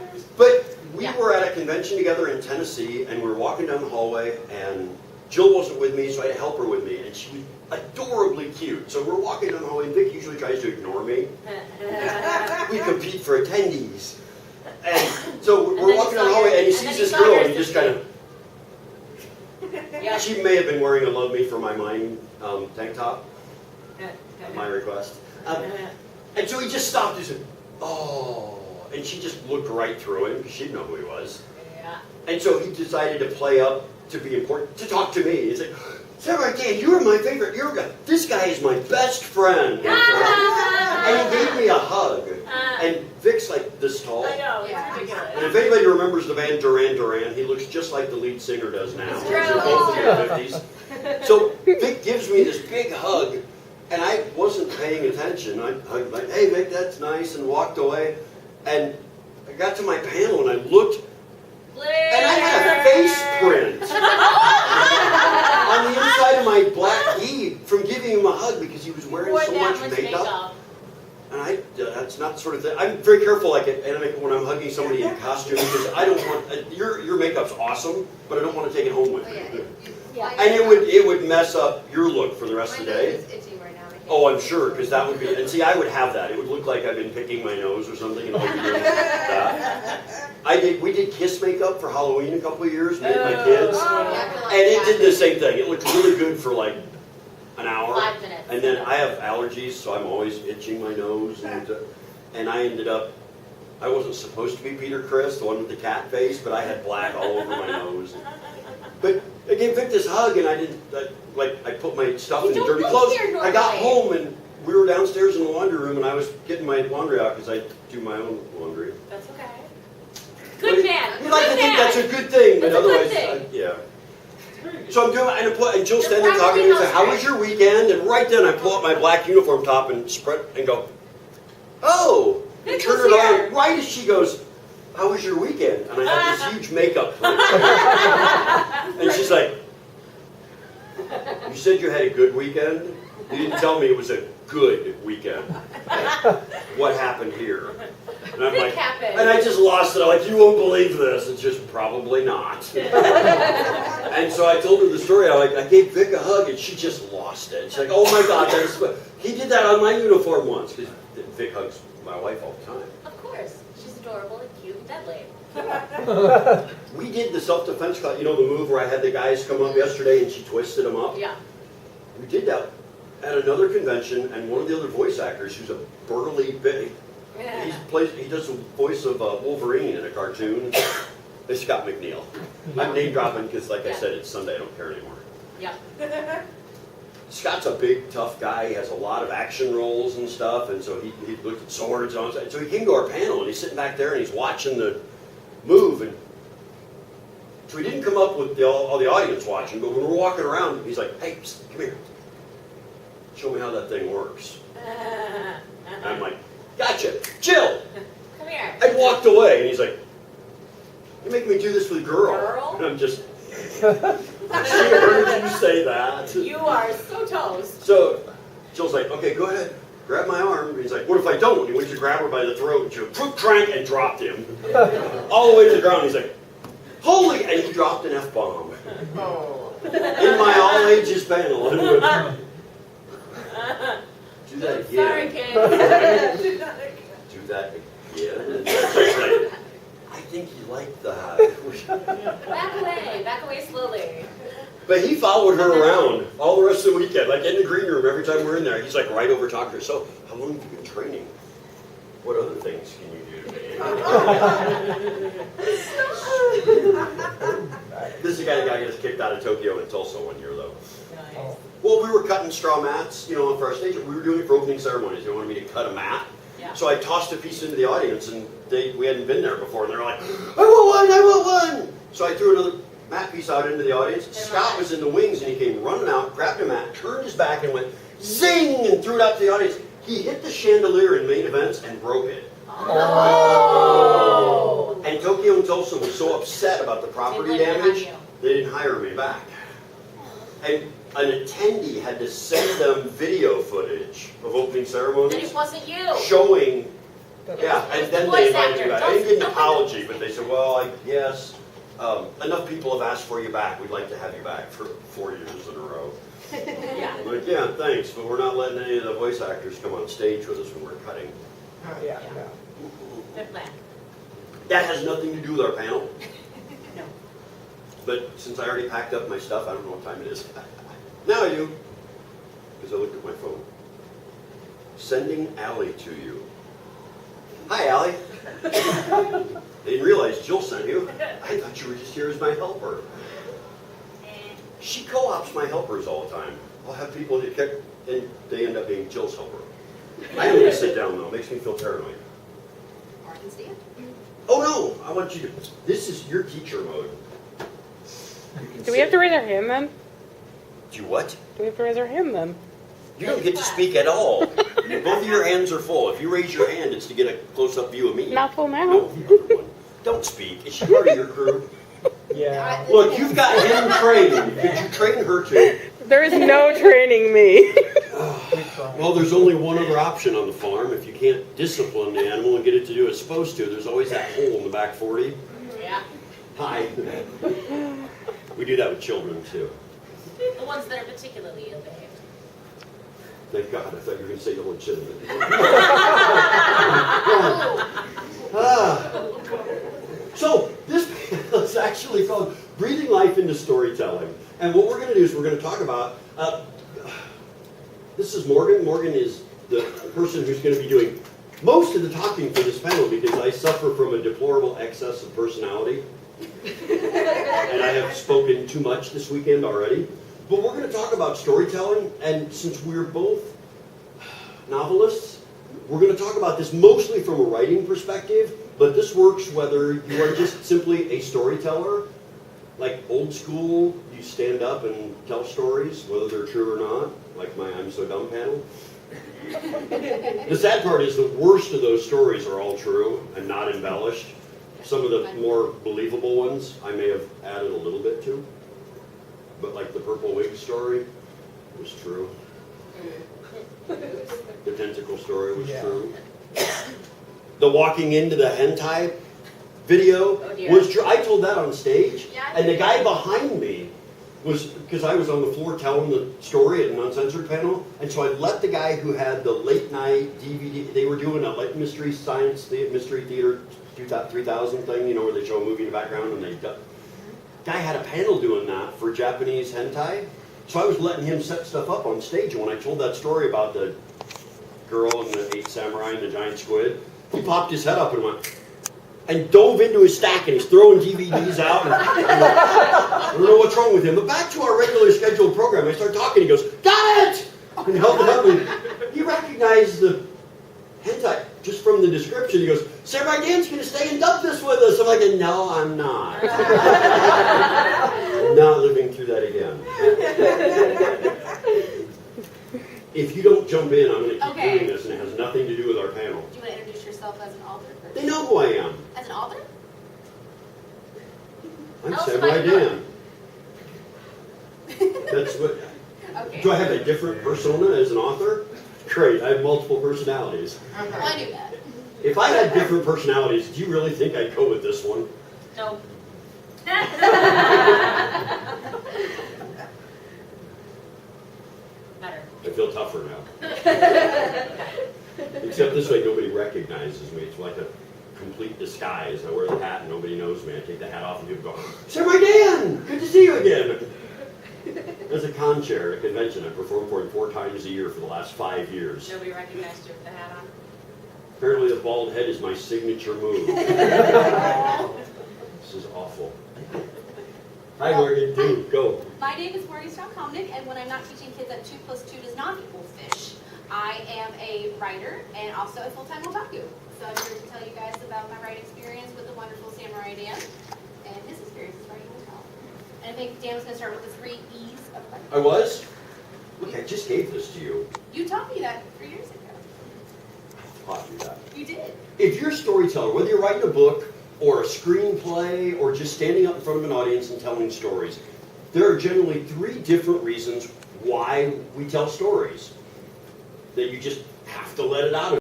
actors? But we were at a convention together in Tennessee, and we were walking down the hallway, and Jill wasn't with me, so I had to help her with me, and she was adorably cute. So we're walking down the hallway, and Vic usually tries to ignore me. We compete for attendees. And so we're walking down the hallway, and he sees this girl, and he just kind of... She may have been wearing a Love Me for My Mind tank top, at my request. And so he just stopped and said, oh, and she just looked right through him, because she'd know who he was. And so he decided to play up to be important, to talk to me. He said, Sarah, Dan, you are my favorite. This guy is my best friend. And he gave me a hug. And Vic's like this tall. I know, it's ridiculous. And if anybody remembers the band Duran Duran, he looks just like the lead singer does now. They're both in their 50s. So Vic gives me this big hug, and I wasn't paying attention. I hugged like, hey Vic, that's nice, and walked away. And I got to my panel, and I looked, and I had a face print on the inside of my black gi from giving him a hug because he was wearing so much makeup. And that's not the sort of thing. I'm very careful, like at Anime, when I'm hugging somebody in costume, because I don't want, your makeup's awesome, but I don't want to take it home with me. And it would mess up your look for the rest of the day. Oh, I'm sure, because that would be, and see, I would have that. It would look like I've been picking my nose or something, and all doing that. We did kiss makeup for Halloween a couple of years, me and my kids, and it did the same thing. It looked really good for like an hour, 5 minutes. and then I have allergies, so I'm always itching my nose, and I ended up, I wasn't supposed to be Peter Criss, the one with the cat face, but I had black all over my nose. But I gave Vic this hug, and I put my stuff in dirty clothes. I got home, and we were downstairs in the laundry room, and I was getting my laundry out because I do my own laundry. That's okay. Good man. You like to think that's a good thing, but otherwise, yeah. So I'm doing, and Jill's standing there talking to me, and said, how was your weekend? And right then I pull up my black uniform top and spread, and go, oh, and turn it on right as she goes, how was your weekend? And I have this huge makeup print. And she's like, you said you had a good weekend? You didn't tell me it was a good weekend. What happened here? And I'm like, and I just lost it. I'm like, you won't believe this. It's just probably not. And so I told her the story. I gave Vic a hug, and she just lost it. She's like, oh my God, he did that on my uniform once. Because Vic hugs my wife all the time. Of course. She's adorable and cute and deadly. We did the self-defense class, the move where I had the guys come up yesterday and she twisted them up? Yeah. We did that at another convention, and one of the other voice actors, who's a burly big, he does the voice of Wolverine in a cartoon. It's Scott McNeil. I'm name dropping because, like I said, it's Sunday. I don't care anymore. Yeah. Scott's a big, tough guy. He has a lot of action roles and stuff, and so he looked at swords on. So he came to our panel, and he's sitting back there, and he's watching the move, and so he didn't come up with all the audience watching, but when we're walking around, he's like, hey, psst, come here. Show me how that thing works. And I'm like, gotcha. Jill! Come here. I walked away, and he's like, you're making me do this with a girl. And I'm just, she heard you say that. You are so toast. So Jill's like, okay, go ahead. Grab my arm. And he's like, what if I don't? He went to grab her by the throat, and she crank and dropped him. All the way to the ground. He's like, holy, and he dropped an F-bomb. Oh. In my all ages panel. Do that again. Sorry, kid. Do that again. And it's like, I think you like that. Back away slowly. But he followed her around all the rest of the weekend, like in the green room. Every time we're in there, he's like right over talking to her. So, how long have you been training? What other things can you do to me? This is the guy that got us kicked out of Tokyo and Tulsa one year, though. Nice. Well, we were cutting straw mats, for our stage. We were doing it for opening ceremonies. They wanted me to cut a mat. Yeah. So I tossed a piece into the audience, and we hadn't been there before, and they were like, I want one! So I threw another mat piece out into the audience. Scott was in the wings, and he came running out, grabbed a mat, turned his back, and went zing, and threw it out to the audience. He hit the chandelier in main events and broke it. Oh. And Tokyo and Tulsa were so upset about the property damage, they didn't hire me back. And an attendee had to send them video footage of opening ceremonies. And it wasn't you. Showing Yeah, and then Voice they invited actor, me back. I don't- didn't get an apology, but they said, well, I guess enough people have asked for you back. We'd like to have you back for 4 years in a row. Yeah. I'm like, yeah, thanks, but we're not letting any of the voice actors come on stage with us when we're cutting. Yeah, no. Good plan. That has nothing to do with our panel. No. But since I already packed up my stuff, I don't know what time it is. Now I do, because I looked at my phone. Sending Allie to you. Hi, Allie. I didn't realize Jill sent you. I thought you were just here as my helper. She co-ops my helpers all the time. I'll have people that kick, and they end up being Jill's helper. I am going to sit down, though. It makes me feel paranoid. Or I can stand. Oh, no. I want you to... This is your teacher mode. Do we have to raise our hand then? Do you what? Do we have to raise our hand then? You don't get to speak at all. Both of your hands are full. If you raise your hand, it's to get a close-up view of me. Not full now. No, the other one. Don't speak. Is she part of your crew? Yeah. Look, you've got him trained. Could you train her too? There is no training me. Well, there's only one other option on the farm. If you can't discipline the animal and get it to do what it's supposed to, there's always that hole in the back 40. Yeah. Hi. We do that with children too. The ones that are particularly ill behaved. Thank God. I thought you were going to say illegitimate. So this panel is actually called Breathing Life into Storytelling. And what we're going to do is we're going to talk about, this is Morgan. Morgan is the person who's going to be doing most of the talking for this panel because I suffer from a deplorable excess of personality. And I have spoken too much this weekend already. But we're going to talk about storytelling, and since we're both novelists, we're going to talk about this mostly from a writing perspective, but this works whether you are just simply a storyteller, like old school, you stand up and tell stories, whether they're true or not, like my I'm So Dumb panel. The sad part is the worst of those stories are all true and not embellished. Some of the more believable ones I may have added a little bit to. But like the purple wig story was true. The tentacle story was true. The walking into the hentai video was true. I told that on stage. And the guy behind me was, because I was on the floor telling the story at an uncensored panel, and so I let the guy who had the late night DVD, they were doing a like mystery science, mystery theater 3000 thing, you know, where they show a movie in the background and they guy had a panel doing that for Japanese hentai. So I was letting him set stuff up on stage, and when I told that story about the girl and the 8 samurai and the giant squid, he popped his head up and went, and dove into his stack, and he's throwing DVDs out. And, I don't know what's wrong with him. But back to our regular scheduled program, I start talking, he goes, got it! And held it up, and he recognized the hentai just from the description. He goes, Samurai Dan's going to stay and dub this with us. I'm like, no, I'm not. I'm not living through that again. If you don't jump in, I'm going to keep doing this, and it has nothing to do with our panel. Do you want to introduce yourself as an author first? They know who I am. As an author? I'm Tell us Samurai about your Dan. That's what. Okay. Do I have a different persona as an author? Great, I have multiple personalities. Well, I knew that. If I had different personalities, do you really think I'd go with this one? No. Better. I feel tougher now. Except this way, nobody recognizes me. It's like a complete disguise. I wear the hat and nobody knows me. I take the hat off and people go, Samurai Dan! Good to see you again! As a con chair at a convention I performed for him 4 times a year for the last 5 years. Nobody recognized you with the hat on. Apparently the bald head is my signature move. This is awful. Hi Morgan, go. My name is Morgan Strauch-Komnick, and when I'm not teaching kids that 2 + 2 does not equal fish, I am a writer and also a full-time otaku. So I'm here to tell you guys about my writing experience with the wonderful Samurai Dan and his experiences writing as well. And I think Dan was going to start with the 3 E's of writing. I was? Look, I just gave this to you. You taught me that 3 years ago. I taught you that. You did. If you're a storyteller, whether you're writing a book or a screenplay or just standing up in front of an audience and telling stories, there are generally 3 different reasons why we tell stories. That you just have to let it out of